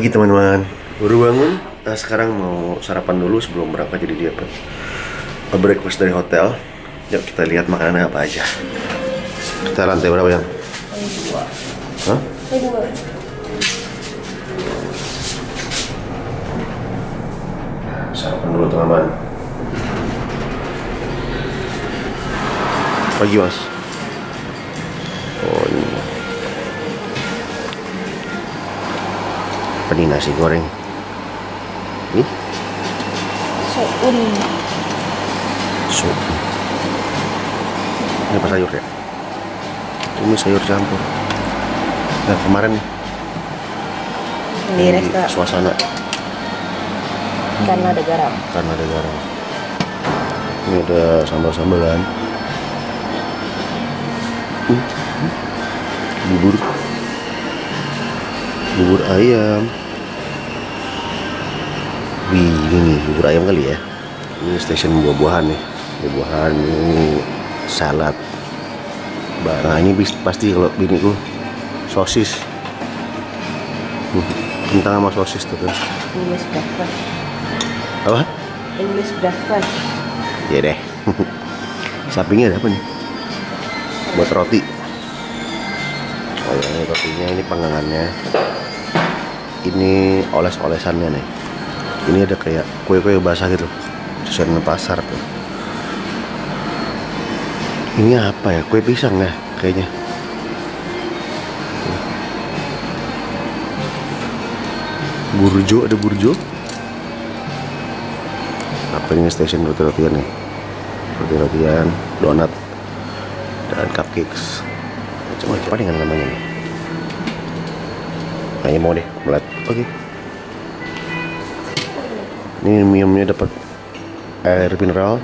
Pagi teman-teman, baru bangun. Nah, sekarang mau sarapan dulu sebelum berangkat, jadi dia breakfast dari hotel. Yuk kita lihat makanannya apa aja. Kita lantai berapa yang? Dua. Hah? Dua. Sarapan dulu teman-teman. Pagi mas. Oh ini. Apa nih, nasi goreng? Ini? Soun. Sup. Ini apa sayur ya? Ini sayur campur. Nah kemarin nih Di restoran. suasana Karena ada garam. karena ada garam. Ini ada sambal-sambalan. Bubur ayam. Wih, ini nih bubur ayam kali ya. Ini stasiun buah-buahan nih. Buah-buahan, ini salad. Nah ini pasti kalau biniku sosis. Kentang sama sosis tuh kan. English breakfast. Apa? English breakfast. Ya deh. Sampingnya ada apa nih? Buat roti. Oh ya, ini rotinya, ini panggangannya. Ini oles-olesannya nih. Ini ada kayak kue-kue basah gitu, jajanan pasar tuh. Ini apa ya? Kue pisang ya kayaknya. Burjo, ada burjo. Apa ini stasiun roti-rotian nih? Roti-rotian, donat, dan cupcakes. Macam-macam. Apa dengan namanya nih? Nah, ini mau deh, melat. Oke. Ini minumnya dapat air mineral,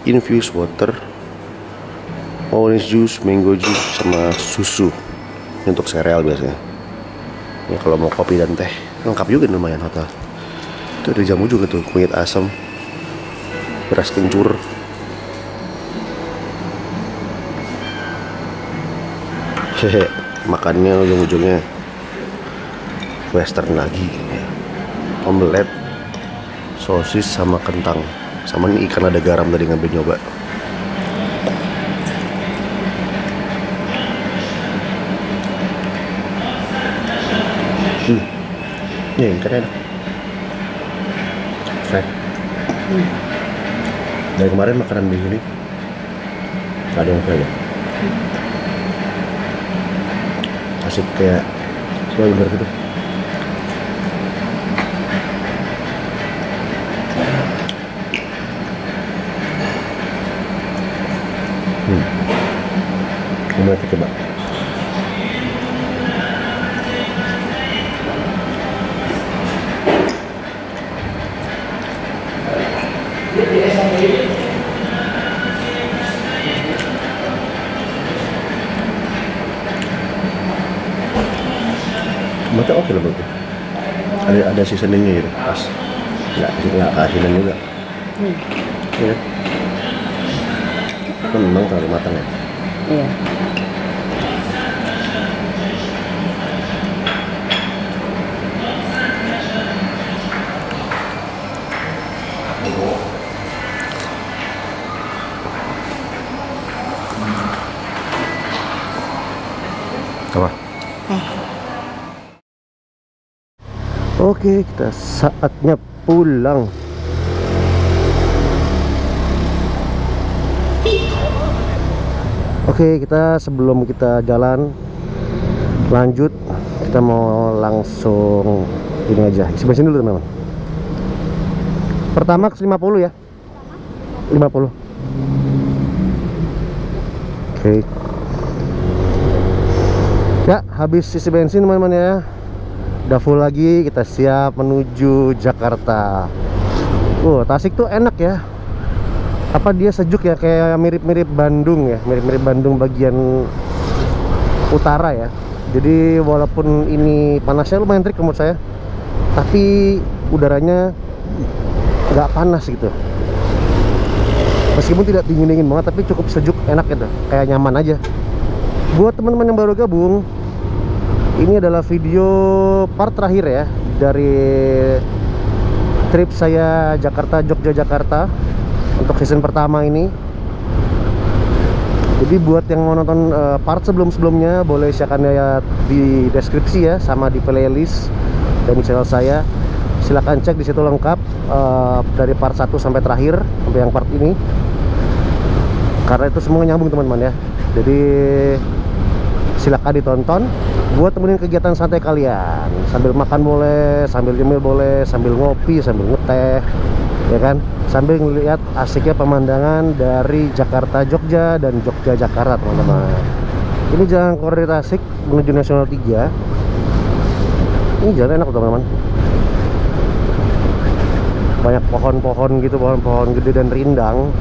infused water, orange juice, mango juice, sama susu. Ini untuk sereal biasanya. Ini kalau mau kopi dan teh, lengkap juga lumayan hotel. Itu ada jamu juga tuh, kunyit asam, beras kencur. Hehe, makannya ujung-ujungnya western lagi. Omelet, sosis sama kentang, sama ini ikan ada garam tadi ngambil nyoba. Ini ikannya enak, fresh. Dari kemarin makanan di sini gak ada yang fresh ya. Asik kayak bener gitu. Mau kita coba. Mata oke lah bagus. Ada seasoningnya gitu, pas. Nggak asinan juga. Ya. Kan memang terlalu matang ya. Iya. Apa? Oke, kita saatnya pulang. Oke, kita sebelum kita jalan lanjut, kita mau langsung ini aja, isi bensin dulu teman-teman. Pertamax 50 ya. 50. Oke. Ya, habis isi bensin teman-teman ya. Udah full lagi, kita siap menuju Jakarta. Tasik tuh enak ya. Apa dia sejuk ya, kayak mirip-mirip Bandung ya, mirip-mirip Bandung bagian utara ya. Jadi walaupun ini panasnya lumayan terik menurut saya, tapi udaranya nggak panas gitu. Meskipun tidak dingin-dingin banget, tapi cukup sejuk, enak gitu, kayak nyaman aja. Buat teman-teman yang baru gabung, ini adalah video part terakhir ya dari trip saya Jakarta Jogja Jakarta untuk season pertama ini. Jadi buat yang mau nonton part sebelum-sebelumnya boleh silakan lihat di deskripsi ya, sama di playlist dan channel saya. Silahkan cek di situ lengkap dari part 1 sampai terakhir, sampai yang part ini, karena itu semua nyambung teman-teman ya. Jadi silahkan ditonton buat temenin kegiatan santai kalian, sambil makan boleh, sambil nyemil boleh, sambil ngopi, sambil ngeteh ya kan, sambil ngeliat asiknya pemandangan dari Jakarta Jogja dan Jogja Jakarta teman-teman. Ini jalan Koridor Tasik menuju Nasional 3. Ini jalan enak teman-teman, banyak pohon-pohon gitu, pohon-pohon gede dan rindang,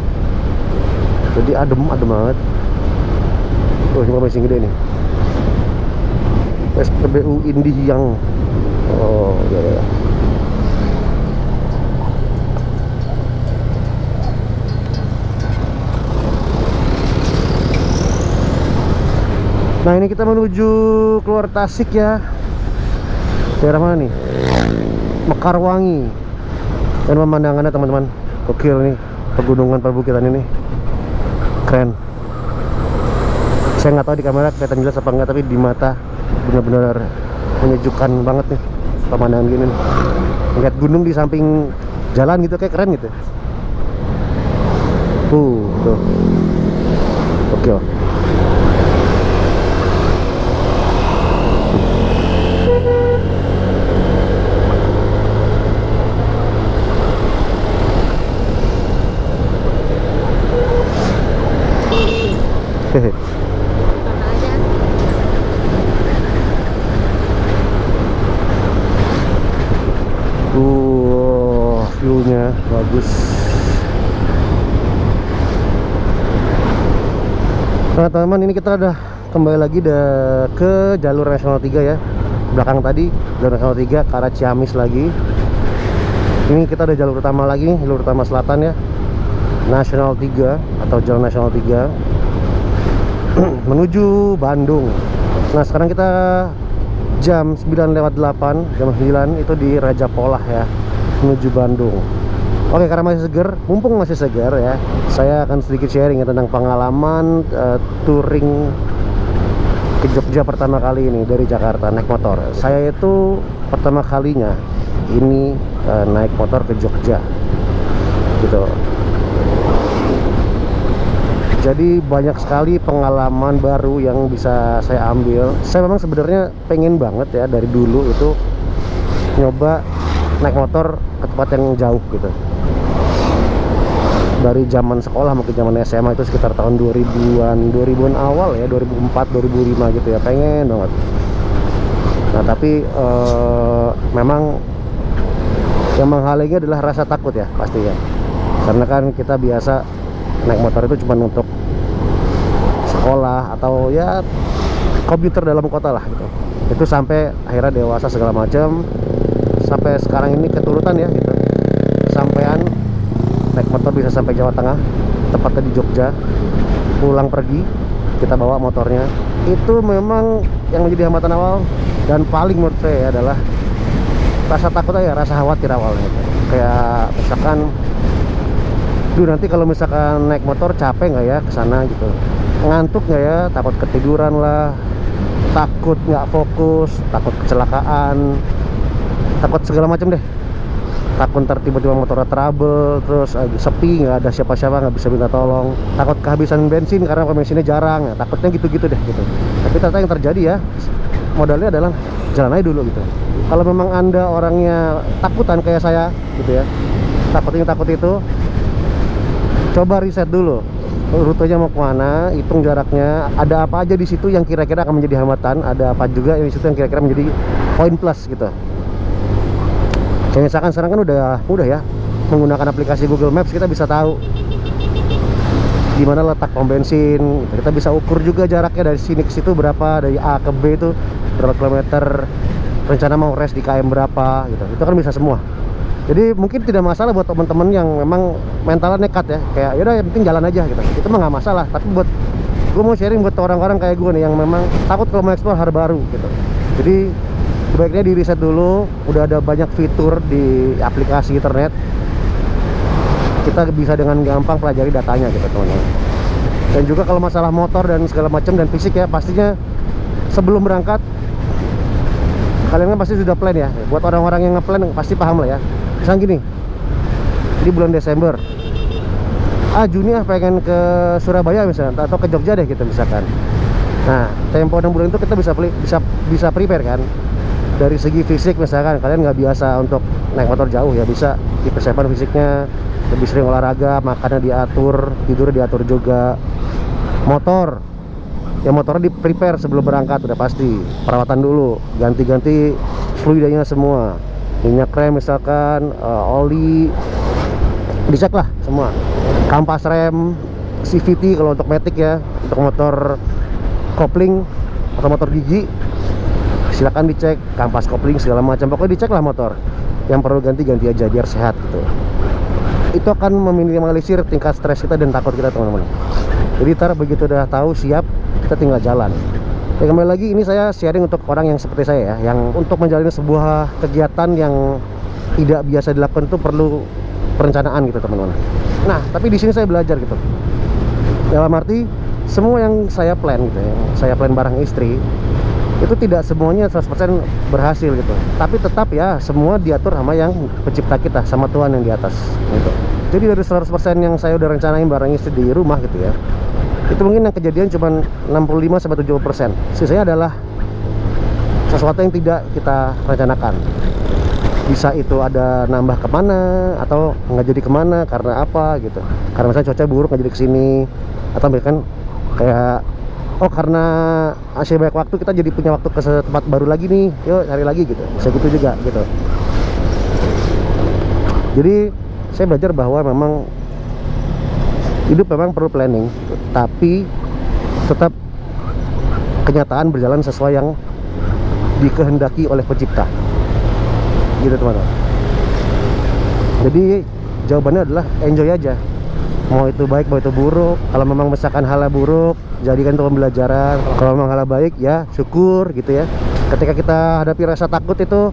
jadi adem banget. Ini masih gede nih, SPBU Indihiyang. Oh ya. Nah ini kita menuju keluar Tasik ya. Daerah mana nih? Mekarwangi. Dan pemandangannya teman-teman gokil nih, pegunungan perbukitan ini keren. Saya nggak tahu di kamera kelihatan jelas apa enggak, tapi di mata benar-benar menyejukkan banget nih pemandangan gini nih. Lihat gunung di samping jalan gitu, kayak keren gitu. Tuh. Oke. Hehe. View-nya bagus. Nah teman-teman, ini kita udah kembali lagi ke jalur Nasional 3 ya. Belakang tadi jalur Nasional 3 ke arah Ciamis lagi. Ini kita udah jalur utama lagi, jalur utama selatan ya, Nasional 3 atau Jalan Nasional 3 menuju Bandung. Nah sekarang kita jam 9:08, jam 9 itu di Raja Polah ya, menuju Bandung. Oke, karena masih seger, mumpung masih seger ya, saya akan sedikit sharing ya tentang pengalaman touring ke Jogja pertama kali ini dari Jakarta naik motor. Saya itu pertama kalinya ini naik motor ke Jogja gitu. Jadi banyak sekali pengalaman baru yang bisa saya ambil. Saya memang sebenarnya pengen banget ya dari dulu itu nyoba naik motor ke tempat yang jauh gitu. Dari zaman sekolah, mungkin zaman SMA itu sekitar tahun 2000-an awal ya, 2004, 2005 gitu ya, pengen banget. Nah tapi memang yang menghalangi adalah rasa takut ya pasti ya. Karena kan kita biasa naik motor itu cuma untuk sekolah atau ya komputer dalam kota lah gitu. Itu sampai akhirnya dewasa segala macam, sampai sekarang ini keturutan ya gitu. Sampean naik motor bisa sampai Jawa Tengah, tepatnya di Jogja. Pulang pergi kita bawa motornya. Itu memang yang menjadi hambatan awal dan paling menurut saya adalah rasa takut aja, rasa khawatir awalnya gitu. Kayak misalkan, duh nanti kalau misalkan naik motor capek nggak ya kesana gitu, ngantuk nggak ya, takut ketiduran lah, takut nggak fokus, takut kecelakaan, takut segala macam deh. Takut ntar tiba-tiba motornya trouble, terus sepi, nggak ada siapa-siapa, nggak bisa minta tolong, takut kehabisan bensin karena bensinnya jarang ya, takutnya gitu-gitu deh gitu. Tapi ternyata yang terjadi ya, modalnya adalah jalan aja dulu gitu. Kalau memang anda orangnya takutan kayak saya gitu ya, takut itu, coba riset dulu rutenya mau kemana, hitung jaraknya, ada apa aja di situ yang kira-kira akan menjadi hambatan, ada apa juga di situ yang kira-kira menjadi poin plus gitu. Kayak misalkan sekarang kan udah mudah ya, menggunakan aplikasi Google Maps kita bisa tahu di mana letak pom bensin. Kita bisa ukur juga jaraknya dari sini ke situ berapa, dari A ke B itu berapa kilometer, rencana mau rest di KM berapa gitu. Itu kan bisa semua. Jadi mungkin tidak masalah buat teman-teman yang memang mentalnya nekat ya, kayak yaudah yang penting jalan aja gitu. Itu mah nggak masalah. Tapi buat gue mau sharing buat orang-orang kayak gue nih yang memang takut kalau mau explore hal baru gitu. Jadi sebaiknya di reset dulu. Udah ada banyak fitur di aplikasi internet, kita bisa dengan gampang pelajari datanya gitu teman-teman. Dan juga kalau masalah motor dan segala macam dan fisik ya, pastinya sebelum berangkat kalian kan pasti sudah plan ya. Buat orang-orang yang ngeplan pasti paham lah ya. Misalnya gini, di bulan Desember, Juni pengen ke Surabaya misalnya, atau ke Jogja deh gitu misalkan. Nah, tempo 6 bulan itu kita bisa prepare kan. Dari segi fisik misalkan kalian nggak biasa untuk naik motor jauh ya, bisa dipersiapkan fisiknya, lebih sering olahraga, makannya diatur, tidurnya diatur juga. Motor ya, motornya di prepare sebelum berangkat udah pasti. Perawatan dulu, ganti-ganti fluidanya semua, minyak rem misalkan, oli dicek lah semua. Kampas rem, CVT kalau untuk matic ya, untuk motor kopling atau motor gigi silakan dicek, kampas kopling segala macam, pokoknya dicek lah motor. Yang perlu ganti-ganti aja biar sehat gitu. Itu akan meminimalisir tingkat stres kita dan takut kita teman-teman. Jadi ntar begitu udah tahu siap, kita tinggal jalan. Ya kembali lagi, ini saya sharing untuk orang yang seperti saya ya, yang untuk menjalani sebuah kegiatan yang tidak biasa dilakukan itu perlu perencanaan gitu teman-teman. Nah tapi di sini saya belajar gitu, dalam arti semua yang saya plan gitu ya, saya plan bareng istri, itu tidak semuanya 100% berhasil gitu. Tapi tetap ya semua diatur sama yang pencipta kita, sama Tuhan yang di atas gitu. Jadi dari 100% yang saya udah rencanain bareng istri di rumah gitu ya, itu mungkin yang kejadian cuma 65-70%. Sisanya adalah sesuatu yang tidak kita rencanakan. Bisa itu ada nambah kemana atau nggak jadi kemana, karena apa gitu. Karena misalnya cuaca buruk nggak jadi kesini, atau bahkan kayak karena masih banyak waktu, kita jadi punya waktu ke tempat baru lagi nih, yuk cari lagi gitu. Bisa gitu juga gitu. Jadi saya belajar bahwa memang hidup memang perlu planning, tapi tetap kenyataan berjalan sesuai yang dikehendaki oleh pencipta gitu teman-teman. Jadi jawabannya adalah enjoy aja, mau itu baik mau itu buruk. Kalau memang misalkan halnya buruk, jadikan itu pembelajaran. Kalau memang halnya baik ya syukur gitu ya. Ketika kita hadapi rasa takut itu,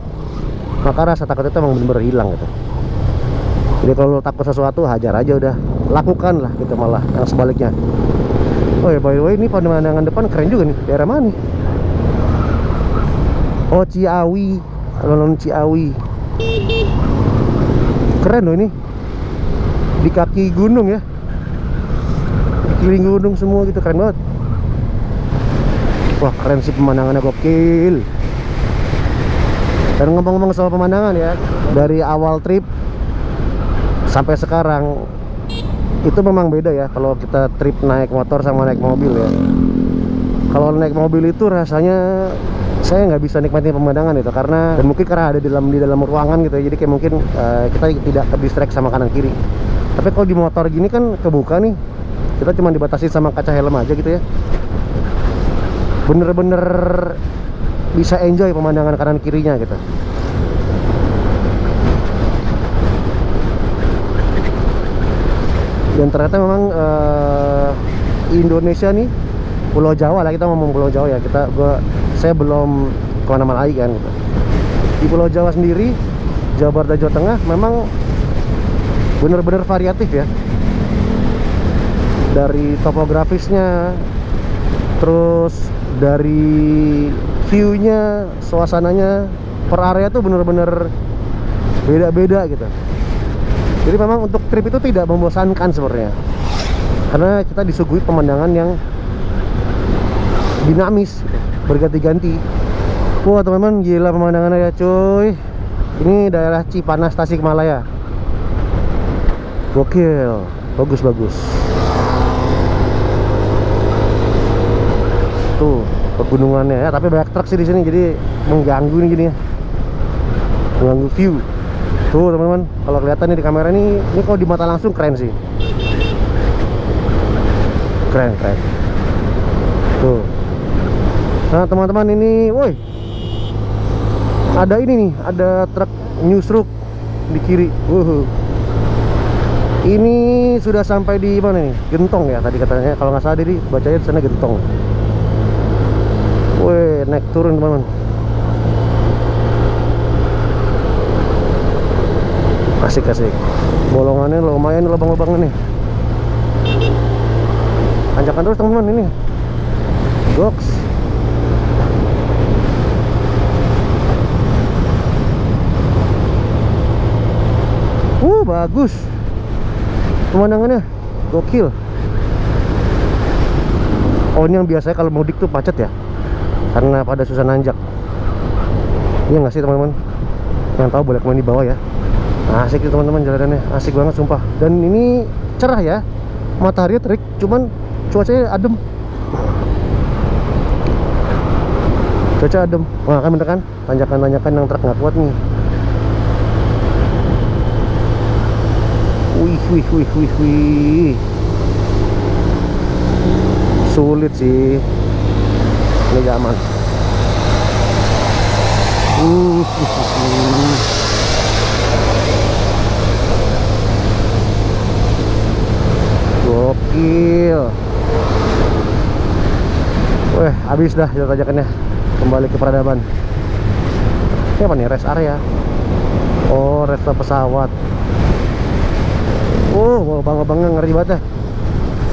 maka rasa takut itu memang benar-benar hilang gitu. Jadi kalau takut sesuatu, hajar aja udah, lakukan lah gitu, malah yang sebaliknya. Oh ya, by the way, ini pemandangan depan keren juga nih. Daerah mana nih? Oh, Ciawi, alun-alun Ciawi. Keren loh ini, di kaki gunung ya, di keliling gunung semua gitu, keren banget. Wah keren sih pemandangannya, gokil. Dan ngomong-ngomong soal pemandangan ya, dari awal trip sampai sekarang itu memang beda ya kalau kita trip naik motor sama naik mobil ya. Kalau naik mobil itu rasanya saya nggak bisa nikmatin pemandangan itu, karena dan mungkin karena ada di dalam ruangan gitu ya, jadi kayak mungkin kita tidak ke distract sama kanan kiri. Tapi kalau di motor gini kan kebuka nih, kita cuma dibatasi sama kaca helm aja gitu ya, bener-bener bisa enjoy pemandangan kanan kirinya gitu. Dan ternyata memang Indonesia nih, Pulau Jawa lah, kita ngomong Pulau Jawa ya, saya belum kemana-mana lagi kan gitu. Di Pulau Jawa sendiri, Jawa Barat dan Jawa Tengah memang bener-bener variatif ya, dari topografisnya, terus dari view-nya, suasananya, per area tuh bener-bener beda-beda gitu. Jadi memang untuk trip itu tidak membosankan sebenarnya, karena kita disuguhi pemandangan yang dinamis gitu, berganti-ganti. Wah teman-teman, gila pemandangannya ya cuy. Ini daerah Cipanas, Tasikmalaya. Gokil, bagus-bagus. Tuh pegunungannya ya, tapi banyak truk sih di sini, jadi mengganggu nih gini ya, mengganggu view. Tuh teman-teman, kalau kelihatan nih di kamera ini kalau di mata langsung keren sih, keren. Tuh. Nah teman-teman, ini, woi, ada ini nih, ada truk nyusruk di kiri. Ini sudah sampai di mana nih? Gentong ya tadi katanya, kalau nggak salah jadi bacanya di sana Gentong. Woi, naik turun teman-teman. Asik-asik. Bolongannya lumayan, lubang-lubangnya nih. Tanjakan terus teman-teman ini. Goks. Bagus. Pemandangannya gokil. Oh, ini yang biasanya kalau mudik tuh macet ya, karena pada susah nanjak. Iya nggak sih teman-teman? Yang tahu boleh komen di bawah ya. Asik sih teman-teman, jalanannya asik banget sumpah. Dan ini cerah ya, matahari terik, cuman cuacanya adem. Cuaca adem. Wah kan bener kan, tanjakan-tanjakan yang truk nggak kuat nih. Wih. Sulit sih. Ini gak aman. Gokil. Weh, habis dah jalan-jalannya. Kembali ke peradaban. Ini apa nih? Rest area. Oh, rest pesawat. Oh, bang-bangnya ngeri banget dah.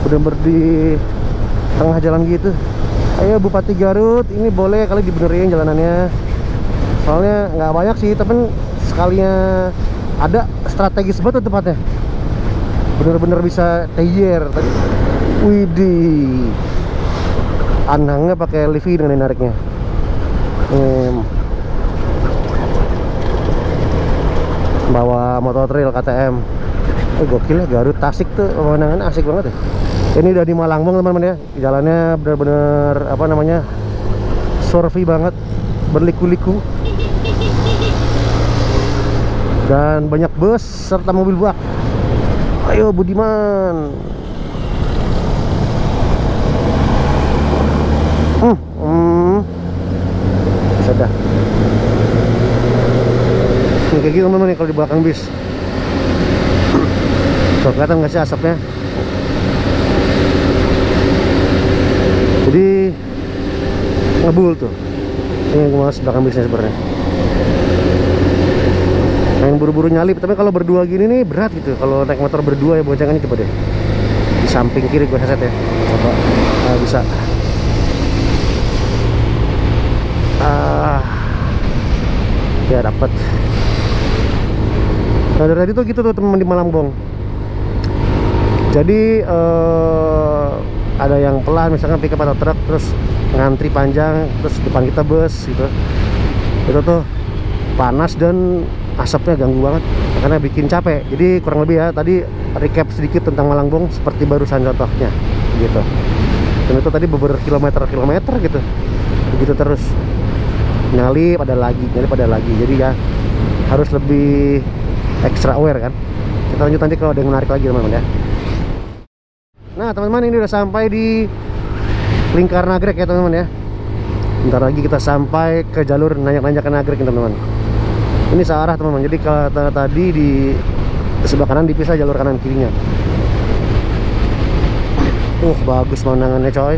Bener-bener di tengah jalan gitu. Ayo Bupati Garut, ini boleh kali dibenerin jalanannya. Soalnya nggak banyak sih, tapi sekalinya ada strategis banget tempatnya. Bener-bener bisa teyer. Widih. Anangnya pakai livi dengan nariknya. Bawa motor trail KTM. Gokil ya, Garut Tasik tuh pemandangannya asik banget ya. Ini udah di Malangbong teman-teman ya. Jalannya bener-bener apa namanya, survei banget, berliku-liku. Dan banyak bus serta mobil bak. Ayo Budiman. Bisa dah. Ini kayak gitu teman-teman kalau di belakang bis. Tuh, kelihatan nggak sih asapnya? Jadi ngebul tuh. Ini mas belakang bisnya sebenarnya. Main buru-buru nyalip, tapi kalau berdua gini nih berat gitu. Kalau naik motor berdua ya boncengannya, coba deh. Di samping kiri gue headset ya. Coba bisa. Ya dapat. Nah, dari tadi tuh gitu tuh teman di Malangbong. Jadi ada yang pelan, misalkan pickup atau truk, terus ngantri panjang, terus depan kita bus gitu. Itu tuh panas dan asapnya ganggu banget, karena bikin capek. Jadi kurang lebih ya, tadi recap sedikit tentang Malangbong seperti barusan contohnya gitu. Dan itu tadi beberapa kilometer gitu, begitu terus nyalip ada lagi, jadi ya harus lebih extra aware kan. Kita lanjut nanti kalau ada yang menarik lagi teman-teman ya. Nah teman-teman, ini udah sampai di Lingkar Nagrek ya teman-teman ya. Bentar lagi kita sampai ke jalur nanjak-nanjakan Nagrek teman-teman. Ini searah teman-teman, jadi kalau tadi di sebelah kanan dipisah jalur kanan kirinya. Bagus pemandangannya coy.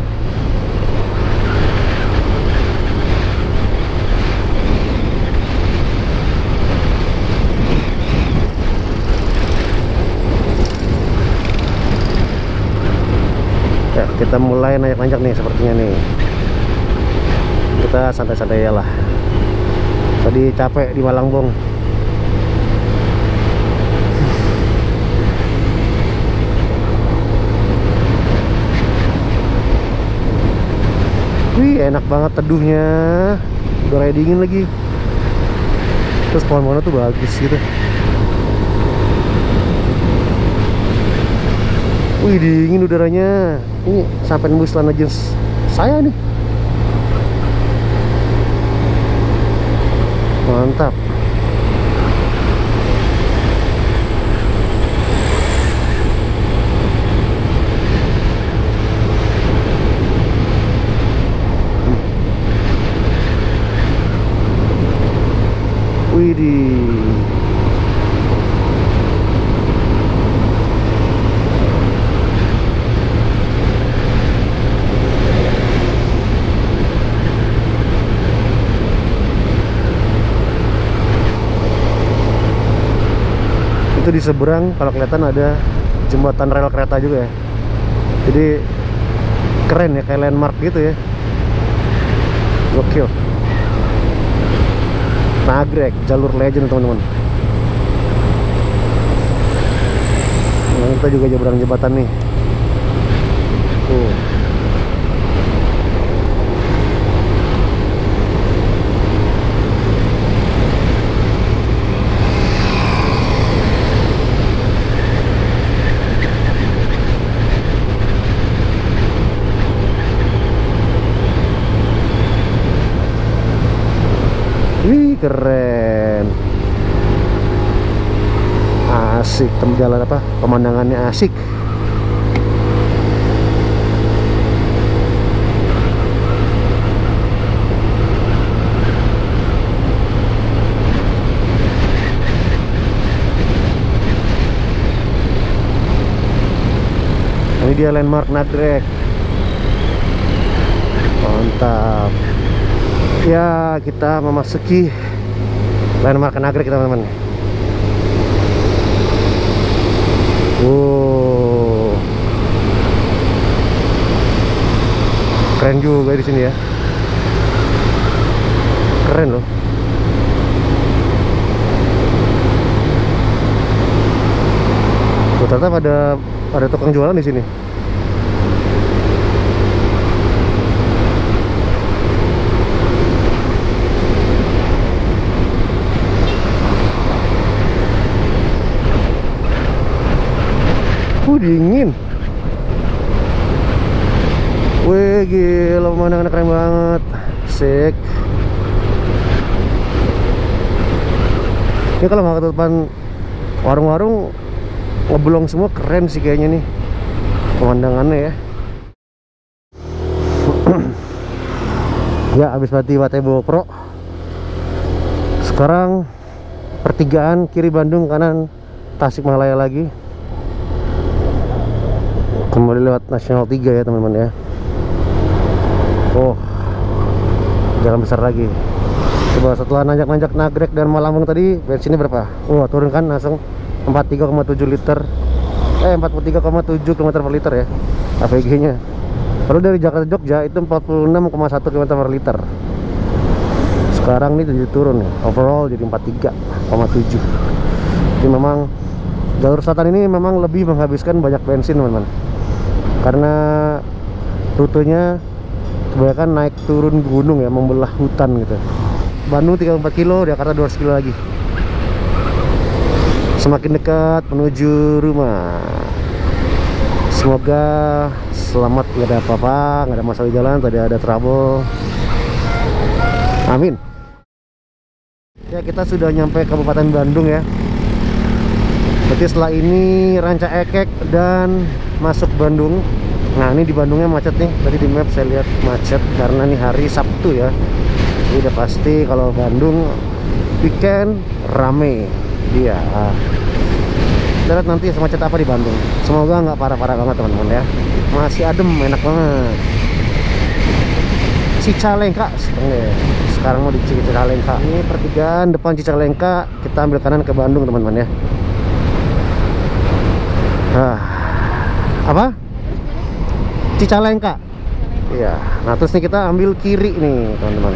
Ya, kita mulai nanjak-nanjak nih sepertinya nih. Kita santai-santai ya lah. Tadi capek di Malangbong. Wih, enak banget teduhnya. Udah kayak dingin lagi. Terus pohon-pohonnya tuh bagus gitu. Wih, dingin udaranya. Ini sampai nembus celana jeans saya nih. Mantap. Widih. Itu di seberang kalau kelihatan ada jembatan rel kereta juga ya. Jadi keren ya, kayak landmark gitu ya. Gokil. Nagrek, jalur legend teman-teman. Nah, kita juga nyebrang jembatan nih. Tuh. Wih, keren. Asik, temen jalan apa? Pemandangannya asik. Ini dia landmark Nagrek. Mantap. Ya, kita memasuki landmark Nagrek teman-teman. Wow, keren juga di sini ya. Keren loh. Tuh, ternyata ada tukang jualan di sini. Dingin. Wih, gila, pemandangan keren banget. Sik. Ini kalau nggak ketutupan warung-warung ngeblong semua, keren sih kayaknya nih pemandangannya ya. Ya, habis mati Watebo Pro. Sekarang pertigaan kiri Bandung, kanan Tasikmalaya lagi. Kembali lewat Nasional 3 ya teman-teman ya. Oh, jalan besar lagi. Coba setelah nanjak-nanjak Nagrek dan Malambung tadi, bensinnya berapa? Wah, turun kan langsung 43,7 liter. 43,7 km per liter ya AVG nya. Lalu dari Jakarta Jogja itu 46,1 km per liter. Sekarang ini jadi turun nih, overall jadi 43,7. Jadi memang jalur selatan ini memang lebih menghabiskan banyak bensin teman-teman, karena rutenya kebanyakan naik turun gunung ya, membelah hutan gitu. Bandung 34 kilo, Jakarta 200 kilo lagi. Semakin dekat menuju rumah. Semoga selamat, nggak ada apa-apa, nggak ada masalah di jalan. Tadi ada trouble. Amin. Ya, kita sudah nyampe Kabupaten Bandung ya. Berarti setelah ini Ranca Ekek dan masuk Bandung. Nah, ini di Bandungnya macet nih. Tadi di map saya lihat macet karena ini hari Sabtu ya. Ini udah pasti kalau Bandung weekend rame. Iya. Kita lihat nanti semacet apa di Bandung. Semoga nggak parah-parah banget teman-teman ya. Masih adem, enak banget. Cicalengka sekarang mau di Cicalengka. Ini pertigaan depan Cicalengka. Kita ambil kanan ke Bandung teman-teman ya. Apa? Cicalengka. Iya. Nah, terus nih kita ambil kiri nih teman-teman.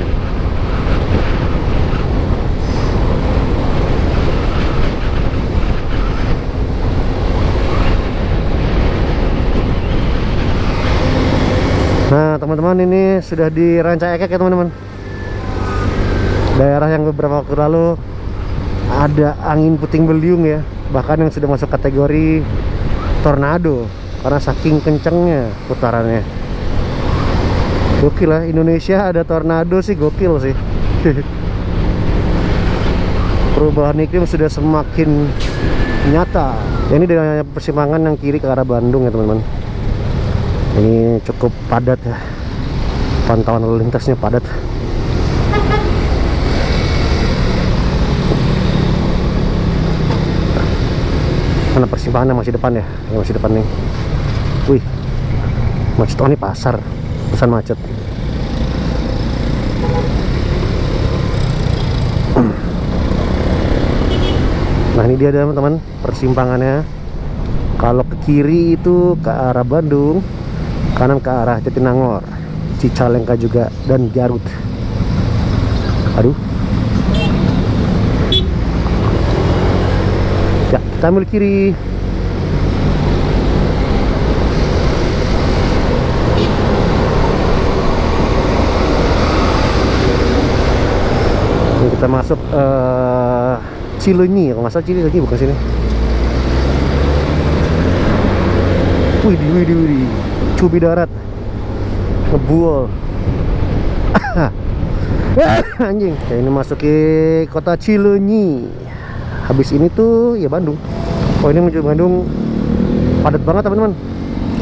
Nah teman-teman, ini sudah di Ranca Ekek ya teman-teman. Daerah yang beberapa waktu lalu ada angin puting beliung ya, bahkan yang sudah masuk kategori tornado karena saking kencengnya putarannya. Gokil lah, Indonesia ada tornado sih, gokil sih. Perubahan iklim sudah semakin nyata. Ya, ini dari persimpangan yang kiri ke arah Bandung ya teman-teman. Ini cukup padat ya, pantauan lalu lintasnya padat. Mana persimpangannya masih depan ya? Yang masih depan nih. Wih, macet. Oh, ini pasar, pesan macet. Nah ini dia teman-teman persimpangannya. Kalau ke kiri itu ke arah Bandung, kanan ke arah Jatinangor, Cicalengka juga, dan Garut. Aduh. Ya, kita ambil kiri. Ini kita masuk Cileunyi, kalau nggak salah Cileunyi bukan sini. Widih, cubi darat, ngebuol. Anjing, ya ini masuki kota Cileunyi. Habis ini tuh ya Bandung. Oh ini menuju Bandung, padat banget teman-teman.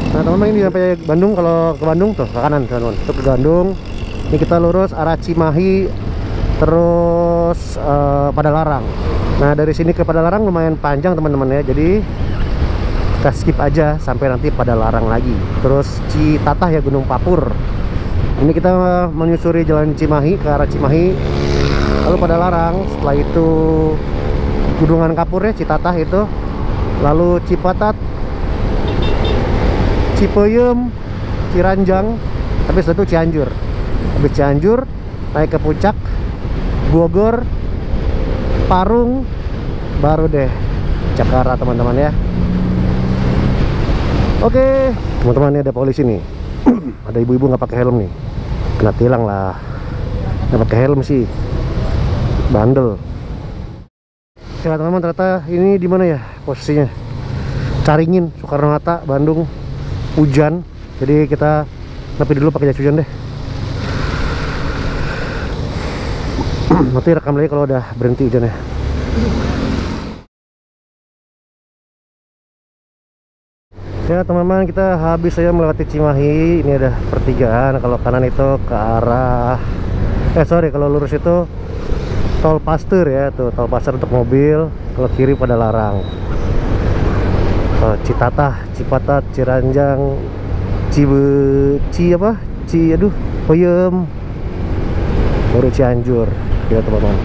Nah teman-teman ini sampai Bandung, kalau ke Bandung tuh ke kanan teman-teman. Itu ke Bandung. Ini kita lurus arah Cimahi, terus Padalarang. Nah dari sini ke Padalarang lumayan panjang teman-teman ya. Jadi kita skip aja sampai nanti Padalarang lagi. Terus Citatah ya, Gunung Papur. Ini kita menyusuri jalan Cimahi ke arah Cimahi, lalu Padalarang. Setelah itu Gunungan Kapur ya, Citatah itu. Lalu Cipatat, Cipeyem, Ciranjang, tapi setelah itu Cianjur. Habis Cianjur naik ke puncak Bogor, Parung, baru deh Jakarta teman-teman ya. Oke, teman-teman, ini ada polisi nih. Ada ibu-ibu nggak pakai helm nih, kena tilang lah. Nggak pakai helm sih, bandel. Ya teman-teman, ternyata ini di mana ya posisinya? Caringin, Soekarno-Hatta, Bandung. Hujan, jadi kita nepi dulu pakai jas hujan deh. Nanti rekam lagi kalau udah berhenti hujannya. Ya teman-teman, kita habis saya melewati Cimahi. Ini ada pertigaan. Kalau kanan itu ke arah kalau lurus itu tol Pasteur ya, tuh tol Pasteur untuk mobil. Kalau kiri Padalarang, Citatah, Cipatat, Ciranjang, Peyem, baru Cianjur ya teman-teman.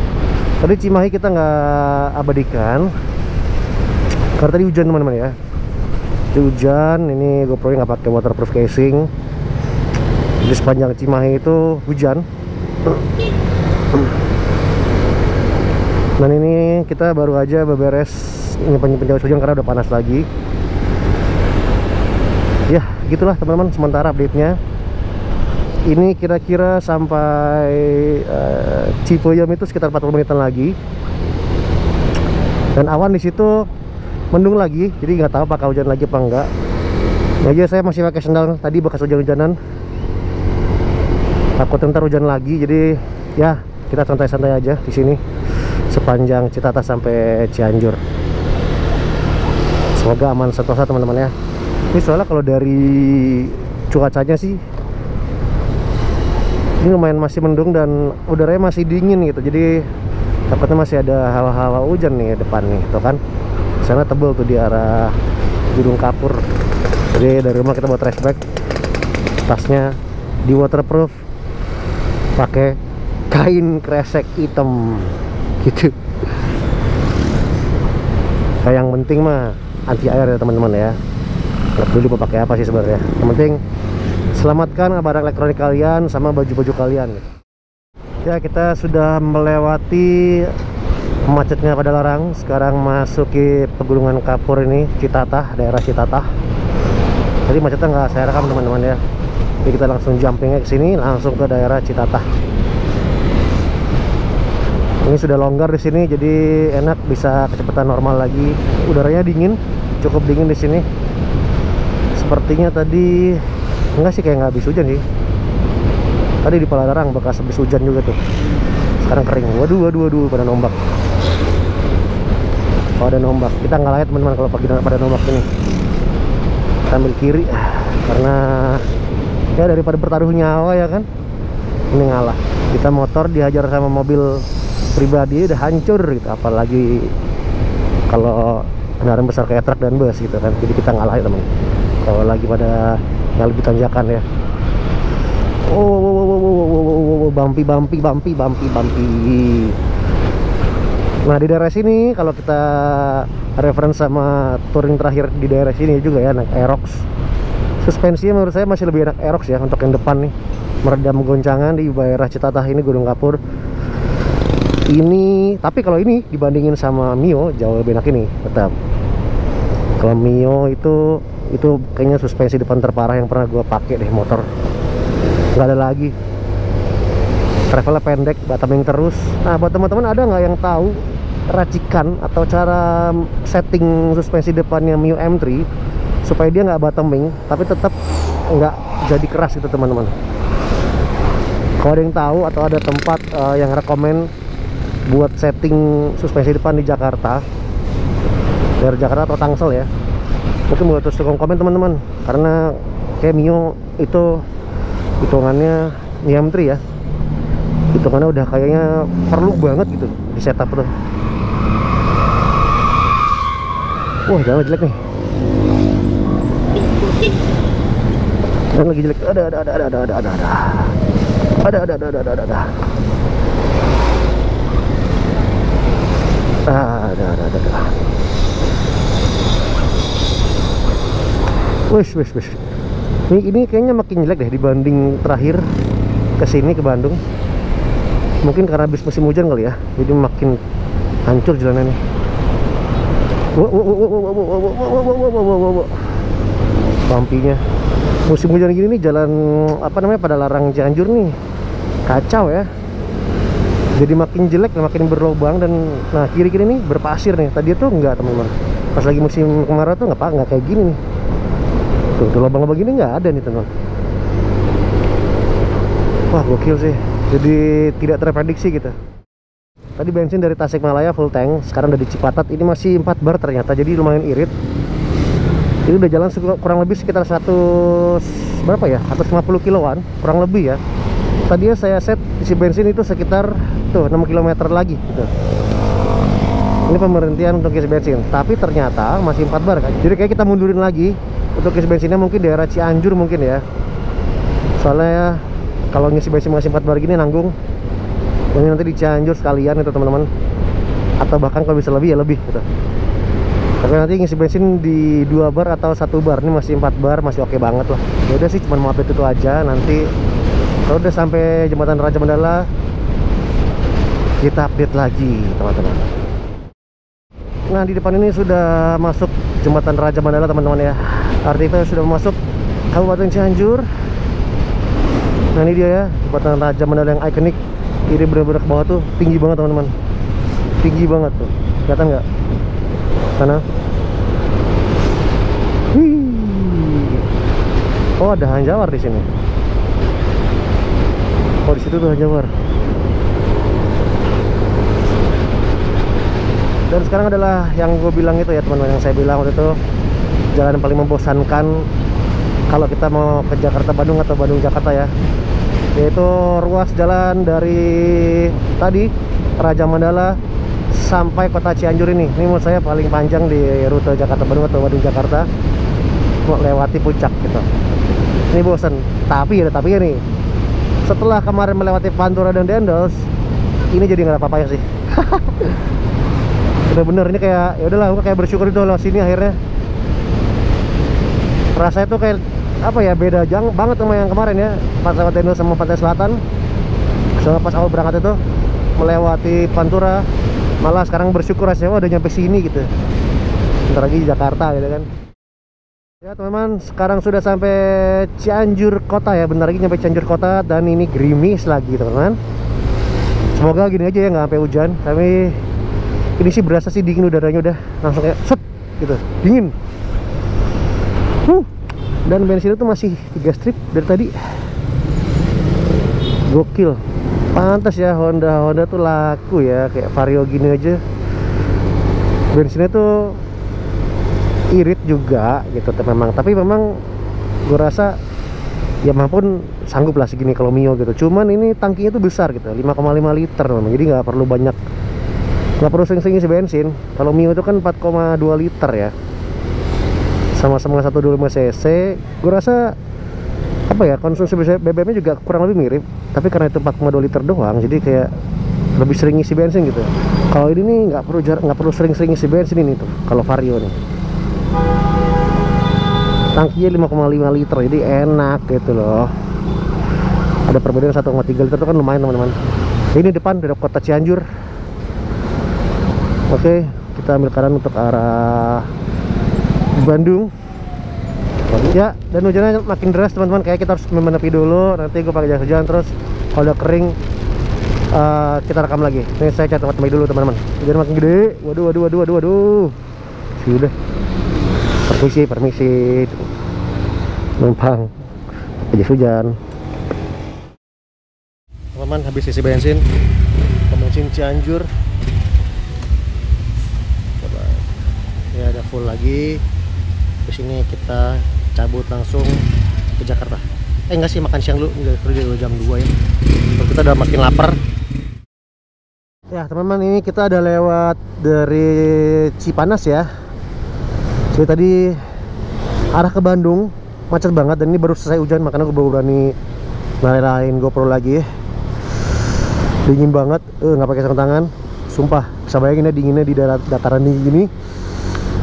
Tadi Cimahi kita nggak abadikan karena tadi hujan teman-teman ya. Hujan, ini GoPro nya nggak pakai waterproof casing. Jadi sepanjang Cimahi itu hujan. Dan ini kita baru aja beberes nyimpen jas hujan karena udah panas lagi. Ya gitulah teman-teman sementara update-nya. Ini kira-kira sampai Cipeyem itu sekitar 40 menitan lagi. Dan awan di situ mendung lagi, jadi nggak tahu apakah hujan lagi apa enggak. Ya saya masih pakai sendal tadi bekas hujan-hujanan. Takut ntar hujan lagi, jadi ya kita santai-santai aja di sini sepanjang Citatah sampai Cianjur. Semoga aman sentosa teman-teman ya. Ini soalnya kalau dari cuacanya sih ini lumayan masih mendung dan udaranya masih dingin gitu, jadi takutnya masih ada hawa-hawa hujan nih depan nih, tuh kan. Sana tebel tuh di arah Gunung Kapur. Jadi dari rumah kita bawa trash bag, tasnya di waterproof, pakai kain kresek hitam gitu. Kayak yang penting mah anti air ya teman-teman ya. Nggak peduli mau pakai apa sih sebenarnya. Yang penting selamatkan barang elektronik kalian sama baju-baju kalian. Ya kita sudah melewati macetnya Padalarang, sekarang masuki pegunungan Kapur ini, Citatah, daerah Citatah. Jadi macetnya nggak saya rekam teman-teman ya. Jadi kita langsung jumpingnya ke sini, langsung ke daerah Citatah. Ini sudah longgar di sini, jadi enak, bisa kecepatan normal lagi. Udaranya dingin, cukup dingin di sini. Sepertinya tadi enggak sih, kayak nggak habis hujan sih. Tadi di Padalarang bekas habis hujan juga tuh. Sekarang kering. Waduh, pada nombak. Oh, ada nombak. Kita ngalah ya teman-teman kalau pagi pada nombak ini. Kita ambil kiri karena ya daripada bertaruh nyawa ya kan. Ini ngalah. Kita motor dihajar sama mobil pribadi udah hancur gitu, apalagi kalau kendaraan besar kayak truk dan bus gitu kan. Jadi kita ngalah ya teman. Kalau lagi pada yang lebih tanjakan ya. Oh, bumpy. Nah di daerah sini kalau kita reference sama touring terakhir di daerah sini juga ya, naik Aerox, suspensinya menurut saya masih lebih enak Aerox ya untuk yang depan nih, meredam goncangan di daerah Citatah ini, Gunung Kapur ini. Tapi kalau ini dibandingin sama Mio jauh lebih enak ini tetap. Kalau Mio itu kayaknya suspensi depan terparah yang pernah gue pakai deh motor, nggak ada lagi. Travelnya pendek, bottoming terus. Nah buat teman-teman ada nggak yang tahu racikan atau cara setting suspensi depannya Mio M3 supaya dia nggak bottoming tapi tetap nggak jadi keras gitu teman-teman? Kalau ada yang tahu atau ada tempat yang rekomen buat setting suspensi depan di Jakarta, dari Jakarta atau Tangsel ya, mungkin boleh tulis komen teman-teman, karena kayak Mio itu hitungannya Mio M3 ya, hitungannya udah kayaknya perlu banget gitu di setup tuh. Wah jangan jelek nih, dan lagi jelek. Ada Wish. Ini kayaknya makin jelek deh dibanding terakhir kesini ke Bandung. Mungkin karena habis musim hujan kali ya, jadi makin hancur jalanannya. Bampinya musim hujan gini nih, jalan apa namanya pada larang Cianjur nih kacau ya, jadi makin jelek, makin berlubang. Dan nah kiri-kiri nih berpasir nih, tadi tuh enggak teman-teman, pas lagi musim kemarau tuh nggak kayak gini nih. Tuh lubang-lubang gini nggak ada nih teman. Wah gokil sih, jadi tidak terprediksi gitu. Tadi bensin dari Tasikmalaya full tank, sekarang udah di Cipatat, ini masih 4 bar ternyata, jadi lumayan irit. Ini udah jalan kurang lebih sekitar 150 kiloan kurang lebih ya. Tadinya saya set isi bensin itu sekitar tuh 6 km lagi gitu. Ini pemberhentian untuk isi bensin, tapi ternyata masih 4 bar kan. Jadi kayak kita mundurin lagi untuk isi bensinnya, mungkin daerah Cianjur mungkin ya. Soalnya kalau ngisi bensin masih 4 bar gini nanggung. Ini nanti di Cianjur sekalian itu teman-teman, atau bahkan kalau bisa lebih ya lebih gitu. Tapi nanti ngisi bensin di 2 bar atau 1 bar, ini masih 4 bar, masih oke banget lah. Ya udah sih, cuma mau update itu aja. Nanti kalau udah sampai jembatan Raja Mandala kita update lagi teman-teman. Nah di depan ini sudah masuk jembatan Raja Mandala teman-teman ya, artinya sudah masuk Kabupaten Cianjur. Nah ini dia ya, jembatan Raja Mandala yang ikonik. Ini bener-bener ke bawah tuh tinggi banget teman-teman, tinggi banget tuh, kelihatan nggak sana? Oh ada Hanjawar di sini. Oh di situ tuh Hanjawar. Dan sekarang adalah yang gue bilang itu ya teman-teman, yang saya bilang waktu itu, jalan yang paling membosankan kalau kita mau ke Jakarta Bandung atau Bandung Jakarta ya, yaitu ruas jalan dari tadi Raja Mandala sampai kota Cianjur ini. Ini menurut saya paling panjang di rute Jakarta Bandung atau Bandung Jakarta, melewati puncak gitu. Ini bosan, tapi ada tapi nih. Setelah kemarin melewati Pantura dan Dendels, ini jadi nggak ada apa-apanya sih. Bener-bener ini kayak ya udahlah, gue kayak bersyukur itu loh sini akhirnya. Rasanya tuh kayak apa ya, beda banget sama yang kemarin ya, pas lewat Dendels sama Pantai Selatan. Sama pas awal berangkat itu melewati Pantura, malah sekarang bersyukur rasanya udah nyampe sini gitu. Bentar lagi di Jakarta gitu kan. Ya teman-teman, sekarang sudah sampai Cianjur kota ya, bentar lagi nyampe Cianjur kota, dan ini gerimis lagi teman-teman. Semoga gini aja ya, nggak sampai hujan. Tapi ini sih berasa sih dingin udaranya, udah langsung kayak set gitu, dingin. Dan bensin itu masih 3 strip dari tadi. Gokil. Pantas ya Honda tuh laku ya, kayak Vario gini aja bensinnya tuh irit juga gitu tapi memang gue rasa ya maupun sanggup lah segini kalau Mio gitu. Cuman ini tangkinya tuh besar gitu, 5,5 liter memang, jadi nggak perlu banyak, nggak perlu sering-sering isi bensin. Kalau Mio itu kan 4,2 liter ya, sama-sama 125 cc. Gue rasa apa ya, konsumsi BBM-nya juga kurang lebih mirip, tapi karena itu 4,2 liter doang, jadi kayak lebih sering isi bensin gitu. Kalau ini nih nggak perlu sering-sering isi bensin ini tuh. Kalau Vario nih, tangkinya 5,5 liter, jadi enak gitu loh. Ada perbedaan 1,3 liter itu kan lumayan teman-teman. Ini depan dari kota Cianjur. Oke, kita ambil kanan untuk arah Bandung. Ya, dan hujannya makin deras teman-teman. Kayak kita harus menepi dulu. Nanti gue pakai jas hujan, terus kalau udah kering kita rekam lagi. Ini saya cari tempat tempat dulu teman-teman. Hujan makin gede. Waduh. Sudah. Permisi. Numpang pakai jas hujan. Teman-teman, habis isi bensin Cianjur. Coba. Ya, ada full lagi. Terus ini kita cabut langsung ke Jakarta. Enggak sih, makan siang dulu, udah jam 2 ya. Terus kita udah makin lapar. Ya teman-teman, ini kita ada lewat dari Cipanas ya. Jadi tadi arah ke Bandung macet banget, dan ini baru selesai hujan, makanya gue baru berani nyalain GoPro lagi. Dingin banget, nggak pakai sarung tangan. Sumpah, bisa bayangin ya dinginnya di dataran tinggi gini.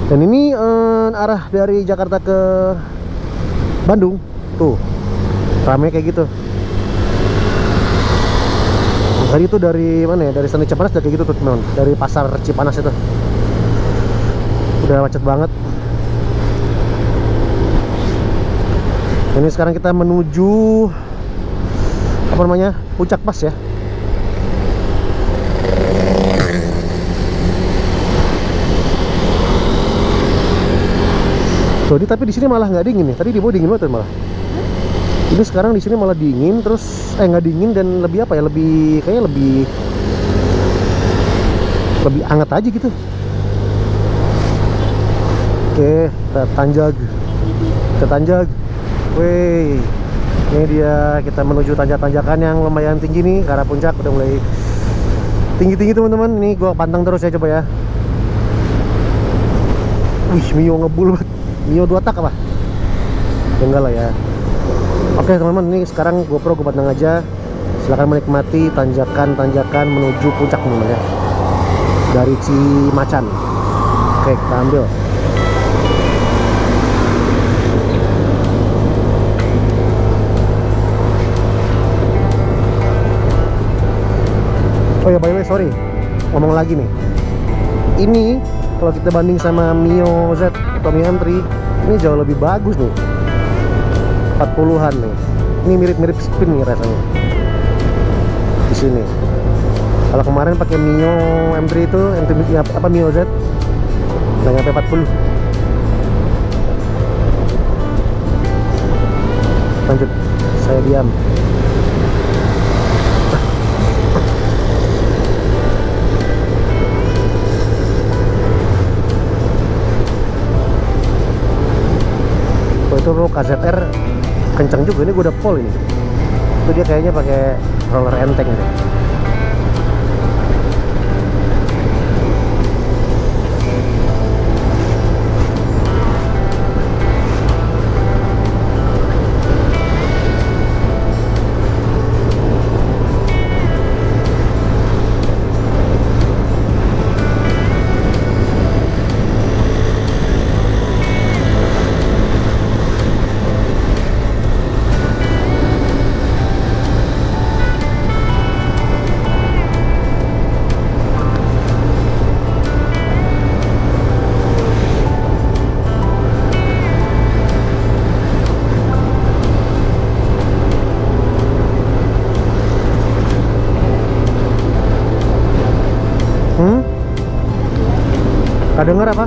Dan ini arah dari Jakarta ke Bandung, tuh rame kayak gitu. Tadi itu dari mana ya? Dari Stasiun Cipanas udah kayak gitu tuh teman. Dari pasar Cipanas itu udah macet banget. Ini sekarang kita menuju apa namanya, Puncak Pas ya. Tuh, tapi di sini malah nggak dingin nih. Tadi di bawah dingin banget malah. Ini sekarang di sini malah dingin, terus nggak dingin dan lebih apa ya? Kayaknya lebih hangat aja gitu. Oke, kita tanjak. Wih, ini dia, kita menuju tanjakan yang lumayan tinggi nih, ke arah puncak. Udah mulai tinggi-tinggi teman-teman. Ini gua pantang terus ya, coba ya. Wih, Mio ngebul banget. Mio 2 tak apa? Enggak lah ya. Oke teman-teman, ini sekarang GoPro gue pantang aja. Silahkan menikmati tanjakan-tanjakan menuju puncak teman-teman ya, dari Cimacan. Oke, kita ambil. Oh ya, by the way, sorry, ngomong lagi nih. Ini kalau kita banding sama Mio Z atau Mio M3, ini jauh lebih bagus nih. 40-an nih. Ini mirip-mirip spin nih rasanya. Di sini. Kalau kemarin pakai Mio M3 itu, Mio Z, nggak nyampe 40. Lanjut, saya diam. Itu KZR kencang juga, ini gue udah pol ini. Itu dia kayaknya pakai roller enteng deh. Gak denger apa?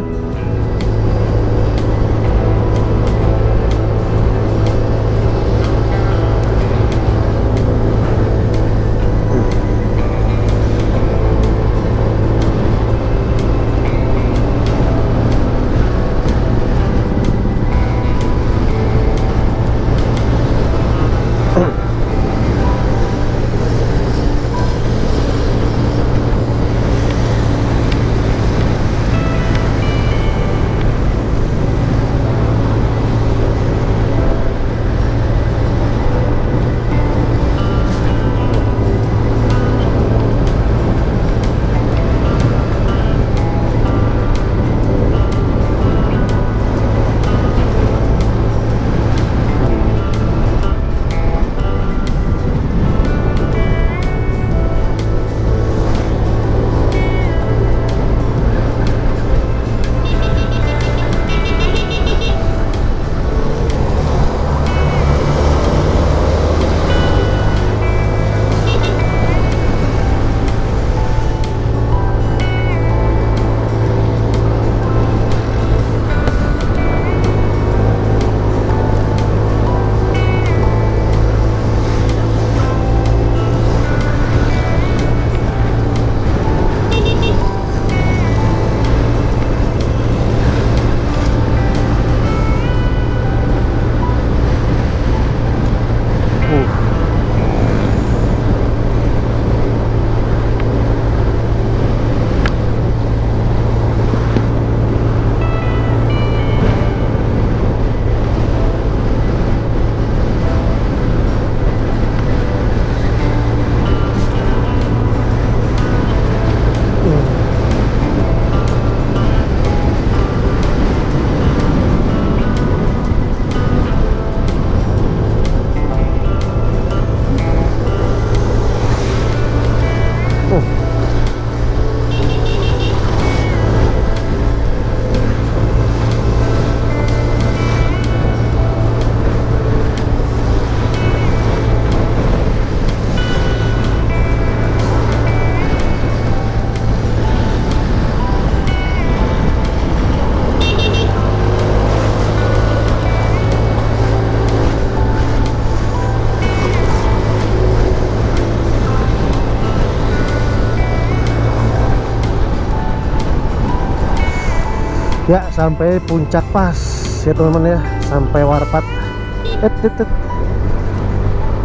Ya, sampai puncak pas ya teman-teman ya, sampai Warpat.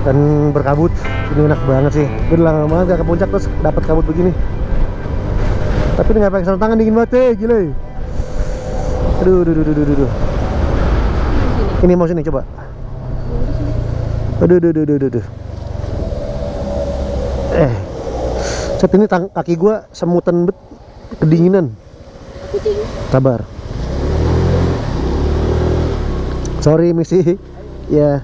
Dan berkabut. Ini enak banget sih. Udah lama banget gak ke puncak terus dapat kabut begini. Tapi ini nggak pakai sarung tangan, dingin banget gila. Aduh. Ini mau sini coba. Aduh. Set ini kaki gua semutan bet, kedinginan. Sabar. Sorry misi. Ya.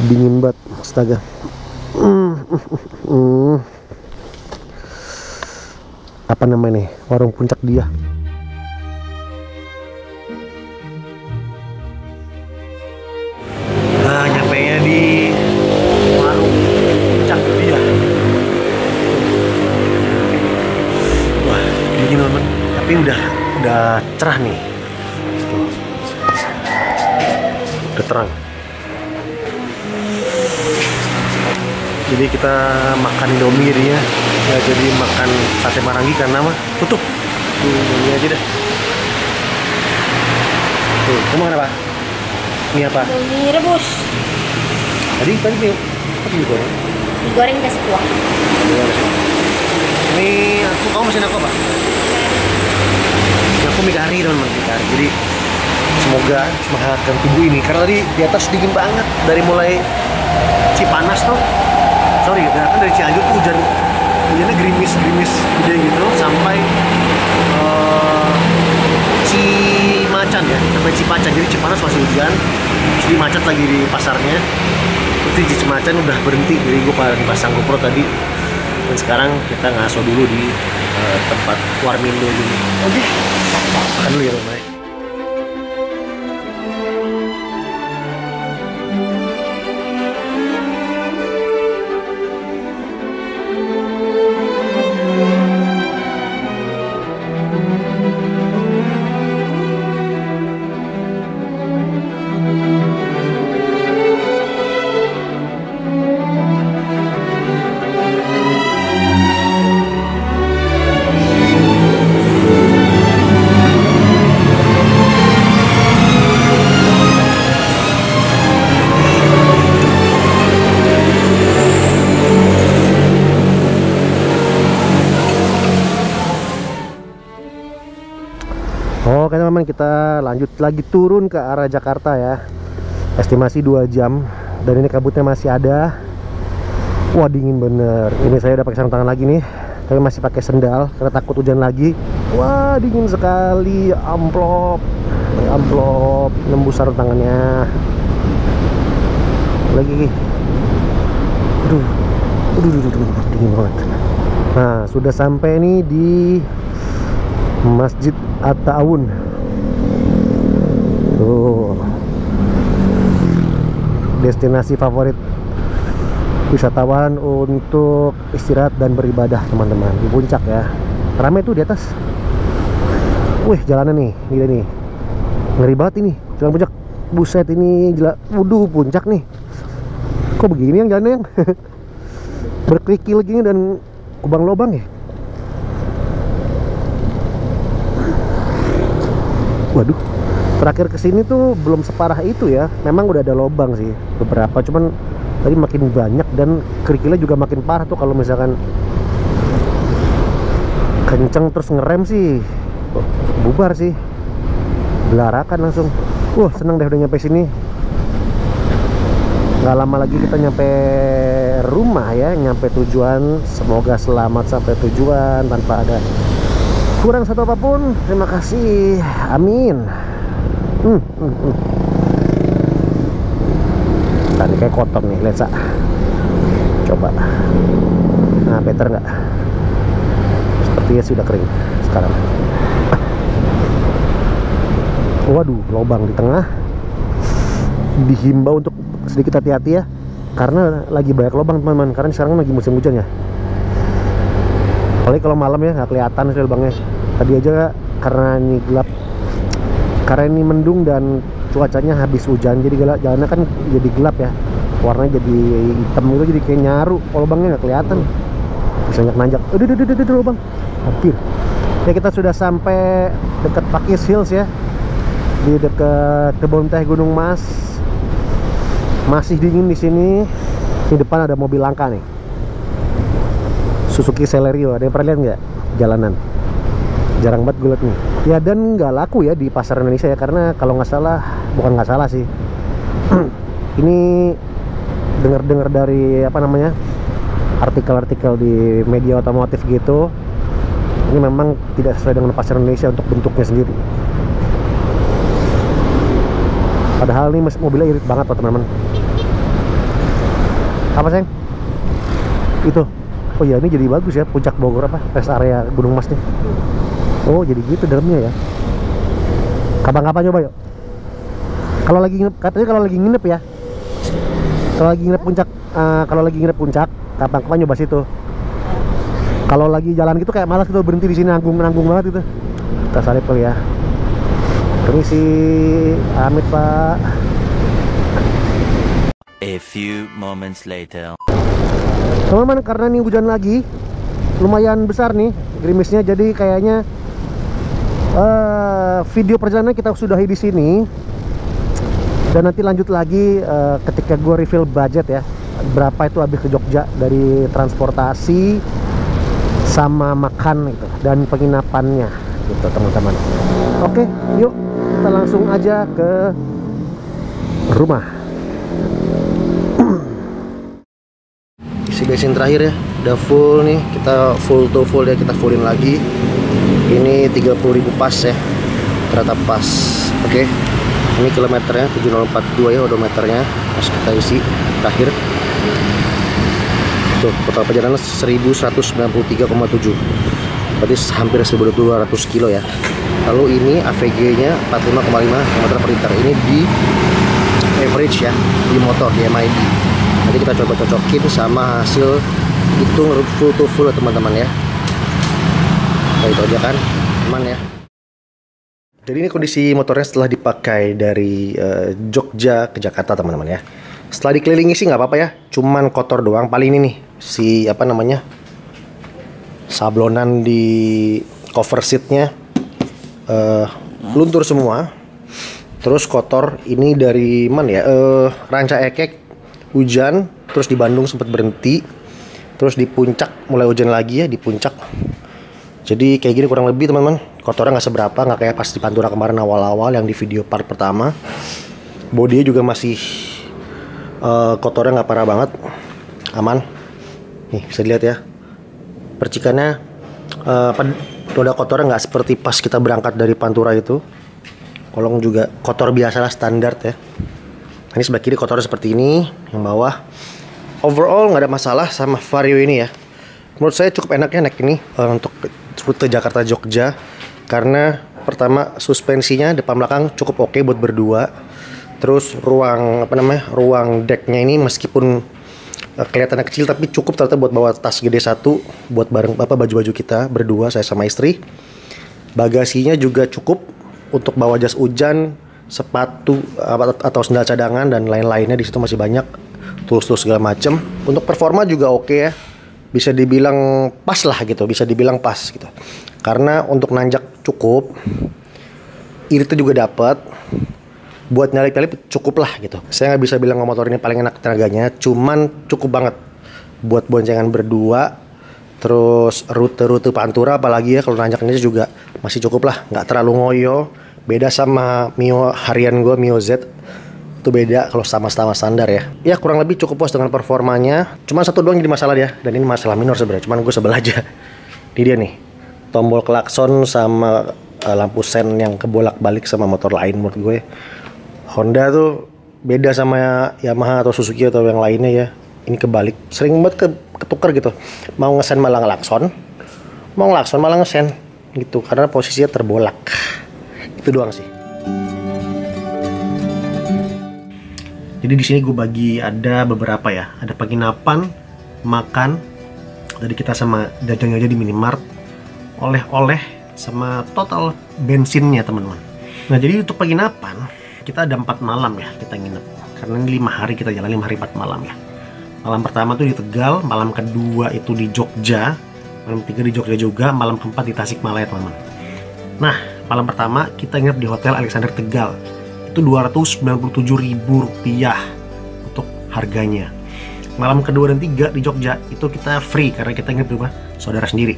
Dingin banget, astaga. Apa namanya nih? Warung Puncak Dia. Nah, nyampainya di warung Puncak Dia. Wah, dingin banget. Tapi udah cerah nih. Udah terang. Jadi kita makan Indomie ya, nggak jadi makan sate Marangi karena mah tutup. Ini aja dah. Tuh, kamu makan apa? Ini apa? Indomie rebus. Tadi nih, apa digoreng? Digoreng kasih kuah. Ini kamu mesin aku apa? Aku mie kari teman-teman, mie kari. Jadi semoga menghangatkan tubuh ini karena tadi di atas dingin banget dari mulai Cipanas tuh. Sorry, kan dari Cianjur tuh hujannya gerimis gede gitu sampai Cimacan ya, sampai Cipacan. Jadi Cipanas masih hujan, terus di Macet lagi di pasarnya. Itu di Cimacan udah berhenti, jadi gue pasang GoPro tadi. Dan sekarang kita ngaso dulu di tempat Warmindo gini. Oke, makan dulu ya teman-teman. Oke teman-teman, kita lanjut lagi turun ke arah Jakarta ya. Estimasi 2 jam. Dan ini kabutnya masih ada. Wah, dingin bener. Ini saya udah pakai sarung tangan lagi nih, tapi masih pakai sendal karena takut hujan lagi. Wah, dingin sekali. Amplop nembus sarung tangannya. Lagi. Aduh, dingin banget. Nah, sudah sampai nih di Masjid At-Ta'awun. Tuh, destinasi favorit wisatawan untuk istirahat dan beribadah teman-teman, di puncak ya. Ramai tuh di atas. Wih, jalanan nih, gila nih, ngeri banget ini jalan puncak. Buset, ini gila. Waduh, puncak nih, kok begini yang jalannya yang berkerikil gini dan lubang-lubang ya. Waduh, terakhir kesini tuh belum separah itu ya. Memang udah ada lubang sih beberapa, cuman tadi makin banyak dan kerikilnya juga makin parah tuh. Kalau misalkan kenceng terus ngerem sih bubar sih, belarakan langsung. Seneng deh udah nyampe sini. Nggak lama lagi kita nyampe rumah ya, nyampe tujuan. Semoga selamat sampai tujuan tanpa ada kurang satu apapun. Terima kasih, amin. Tadi kayak kotor nih, lihat Sa. Coba. Nah, better nggak? Sepertinya sudah kering sekarang. Waduh, lubang di tengah. Dihimbau untuk sedikit hati-hati ya, karena lagi banyak lubang teman-teman. Karena sekarang lagi musim hujan ya. Apalagi kalau malam ya, nggak kelihatan sih lubangnya. Tadi aja karena ini gelap, karena ini mendung dan cuacanya habis hujan, jadi jalannya kan jadi gelap ya, warnanya jadi hitam gitu, jadi kayak nyaru. Kalau lubangnya nggak kelihatan. bisa nanjak. Udah lubang. Hampir. Ya kita sudah sampai dekat Pakis Hills ya. Di dekat kebun teh Gunung Mas. Masih dingin di sini. Di depan ada mobil langka nih. Suzuki Celerio. Ada yang pernah lihat nggak jalanan? Jarang banget gue liat nih. Ya dan nggak laku ya di pasar Indonesia ya, karena kalau nggak salah, bukan nggak salah sih. Ini dengar-dengar dari apa namanya, artikel-artikel di media otomotif gitu. Ini memang tidak sesuai dengan pasar Indonesia untuk bentuknya sendiri. Padahal ini mobilnya irit banget loh teman-teman. Apa sayang? Itu. Oh ya, ini jadi bagus ya, puncak Bogor apa? Rest area Gunung Mas nih. Oh jadi gitu dalamnya ya. Kapan-kapan coba yuk. Kalau lagi nginep, katanya kalau lagi nginep ya. Kalau lagi nginep puncak, kapan-kapan nyoba situ. Kalau lagi jalan gitu kayak malas gitu, berhenti di sini nanggung banget itu. Kita salip kali ya. Permisi, amit Pak. A few moments later. Teman-teman, karena ini hujan lagi, lumayan besar nih gerimisnya, jadi kayaknya video perjalanan kita sudahi di sini. Dan nanti lanjut lagi ketika gue reveal budget ya, berapa itu habis ke Jogja dari transportasi sama makan gitu dan penginapannya gitu teman-teman. Oke, yuk kita langsung aja ke rumah. Isi bensin terakhir ya, udah full nih, kita full to full ya, kita fullin lagi. Ini 30.000 pas ya, ternyata pas. Oke. Ini kilometernya 7042 ya, odometernya. Terus kita isi terakhir. Tuh, total perjalanan 1193,7. Berarti hampir 1200 kilo ya. Lalu ini AVG-nya 45,5 km per liter. Ini di average ya, di motor, di MID. Nanti kita coba cocokin sama hasil hitung full to full ya teman-teman ya. Nah, itu aja kan, aman ya. Jadi ini kondisi motornya setelah dipakai dari Jogja ke Jakarta teman-teman ya. Setelah dikelilingi sih nggak apa-apa ya, cuman kotor doang. Paling ini nih si apa namanya, sablonan di cover seatnya luntur semua. Terus kotor ini dari mana ya, ranca ekek hujan. Terus di Bandung sempat berhenti. Terus di puncak mulai hujan lagi ya, di puncak. Jadi kayak gini kurang lebih teman-teman. Kotornya nggak seberapa, nggak kayak pas di Pantura kemarin awal-awal yang di video part pertama. Bodinya juga masih kotornya nggak parah banget, aman. Nih bisa dilihat ya, percikannya noda kotornya nggak seperti pas kita berangkat dari Pantura itu. Kolong juga kotor biasa lah, standar ya. Ini sebelah kiri kotornya seperti ini, yang bawah. Overall nggak ada masalah sama Vario ini ya. Menurut saya cukup enaknya naik ini untuk rute Jakarta Jogja, karena pertama suspensinya depan belakang cukup oke buat berdua. Terus ruang ruang decknya ini meskipun kelihatannya kecil tapi cukup ternyata buat bawa tas gede satu buat bareng baju-baju kita berdua, saya sama istri. Bagasinya juga cukup untuk bawa jas hujan, sepatu atau sendal cadangan dan lain-lainnya. Di situ masih banyak tools-tools segala macem. Untuk performa juga oke ya. Bisa dibilang pas lah gitu, bisa dibilang pas gitu. Karena untuk nanjak cukup, iritnya juga dapat, buat nyalip-nyalip cukup lah gitu. Saya nggak bisa bilang motor ini paling enak tenaganya, cuman cukup banget buat boncengan berdua. Terus rute-rute Pantura apalagi ya, kalau nanjaknya juga masih cukup lah, nggak terlalu ngoyo. Beda sama Mio harian gue, Mio Z. Itu beda kalau sama-sama standar ya. Ya kurang lebih cukup puas dengan performanya. Cuman satu doang jadi masalah dia, dan ini masalah minor sebenarnya. Cuman gue sebel aja. Ini dia nih, tombol klakson sama lampu sen yang kebolak-balik sama motor lain menurut gue. Honda tuh beda sama Yamaha atau Suzuki atau yang lainnya ya. Ini kebalik, sering banget ketukar gitu. Mau ngesen malah ngelakson, mau ngelakson malah ngesen gitu, karena posisinya terbolak. Itu doang sih. Jadi di sini gue bagi ada beberapa ya, ada penginapan, makan, tadi kita sama dagang aja di minimart, oleh-oleh, sama total bensinnya teman-teman. Nah jadi untuk penginapan kita ada 4 malam ya kita nginep, karena ini 5 hari kita jalan, 5 hari 4 malam ya. Malam pertama tuh di Tegal, malam kedua itu di Jogja, malam ketiga di Jogja juga, malam keempat di Tasikmalaya teman-teman. Nah, malam pertama kita nginep di Hotel Alexander Tegal. Itu Rp297.000 untuk harganya. Malam kedua dan tiga di Jogja itu kita free karena kita nginep di rumah saudara sendiri.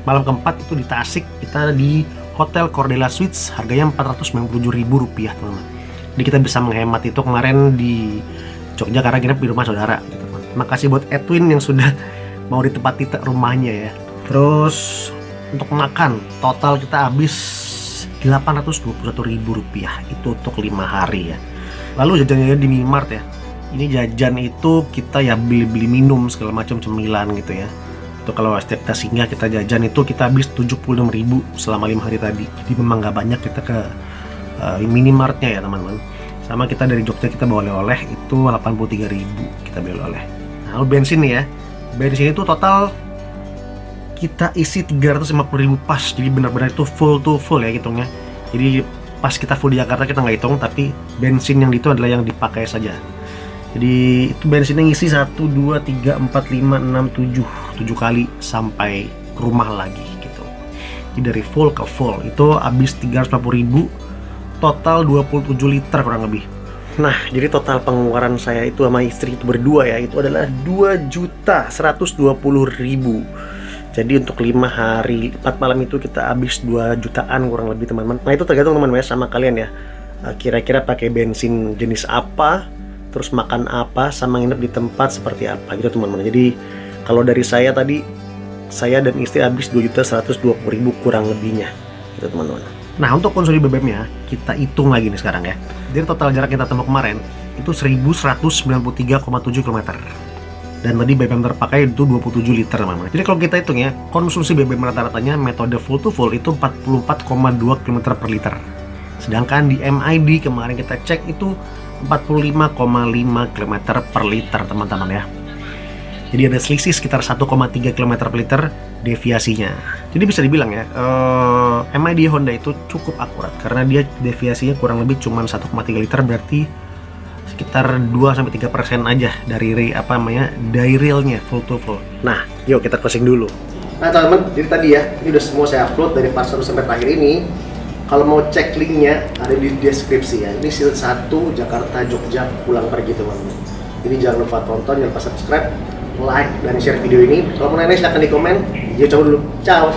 Malam keempat itu di Tasik, kita di Hotel Cordela Suites, harganya Rp497.000 teman-teman. Jadi kita bisa menghemat itu kemarin di Jogja karena nginep di rumah saudara gitu, teman. Makasih buat Edwin yang sudah mau ditempati rumahnya ya. Terus untuk makan total kita habis Rp821.000 itu untuk 5 hari ya. Lalu jajannya di Minimart ya. Ini jajan itu kita ya beli minum segala macam cemilan gitu ya. Itu kalau setiap kita singgah kita jajan itu kita habis 76.000 selama 5 hari tadi. Jadi memang nggak banyak kita ke Minimartnya ya teman-teman. Sama kita dari Jogja kita bawa oleh-oleh itu 83.000 kita beli oleh. Nah, lalu bensin nih ya. Bensin itu total kita isi 350.000 pas. Jadi benar-benar itu full ya hitungnya. Jadi pas kita full di Jakarta kita nggak hitung, tapi bensin yang itu adalah yang dipakai saja. Jadi itu bensinnya ngisi 1, 2, 3, 4, 5, 6, 7 kali sampai rumah lagi gitu. Jadi dari full ke full itu habis 350.000, total 27 liter kurang lebih. Nah, jadi total pengeluaran saya itu sama istri itu berdua ya, itu adalah 2.120.000. Jadi untuk 5 hari 4 malam itu kita habis 2 jutaan kurang lebih teman-teman. Nah, itu tergantung teman-teman ya sama kalian ya. Kira-kira pakai bensin jenis apa, terus makan apa, sama nginep di tempat seperti apa gitu teman-teman. Jadi kalau dari saya tadi, saya dan istri habis 2.120.000 kurang lebihnya gitu teman-teman. Nah, untuk konsumsi BBM-nya kita hitung lagi nih sekarang ya. Dari total jarak kita tempuh kemarin itu 1193,7 km. Dan tadi BBM terpakai itu 27 liter teman-teman. Jadi kalau kita hitung ya, konsumsi BBM rata-ratanya metode full to full itu 44,2 km per liter. Sedangkan di MID kemarin kita cek itu 45,5 km per liter teman-teman ya. Jadi ada selisih sekitar 1,3 km per liter deviasinya. Jadi bisa dibilang ya, MID Honda itu cukup akurat karena dia deviasinya kurang lebih cuma 1,3 liter, berarti sekitar 2-3% aja dari dari realnya full to full. Nah, yuk kita closing dulu. Nah teman-teman, jadi tadi ya, ini udah semua saya upload dari pas 1 sampai terakhir ini. Kalau mau cek linknya ada di deskripsi ya. Ini season 1 Jakarta Jogja pulang pergi teman-teman. Jadi jangan lupa tonton, jangan lupa subscribe, like dan share video ini. Kalau mau nanya silahkan di komen. Yuk coba dulu. Ciao.